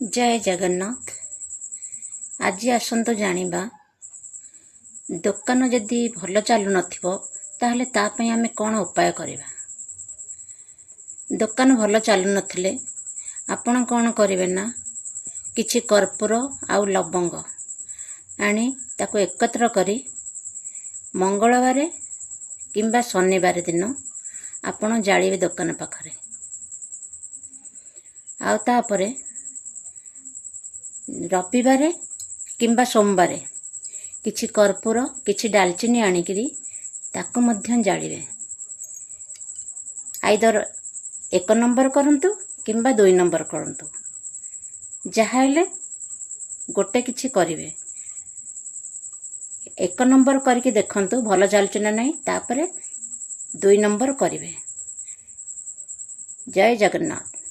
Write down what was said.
जय जगन्नाथ। आज आसंतु जानिबा दुकान जदि भल चालू नथिबो ताहले ता पई आमे कोन उपाय करिबा। दुकान भल चालू नथिले आपण कोन करिवे ना किछि कर्पूर आउ लवंग आनी ताको एकत्र करी मंगलवार किंबा शनिवार दिन आपण जाळिबे दुकान पाखरे। आउ तापरे रविवार किंबा सोमवार किछि कर्पूर किछि डालचीनी आनिकरी ताको मध्य जाळिबे। आइदर 1 नंबर करंतु किंबा 2 नंबर करंतु, जहा हेले गोटे किछि करिवे। 1 नंबर करके देखंतु भल चालुची ना नहीं, तापरे 2 नंबर करिवे। जय जगन्नाथ।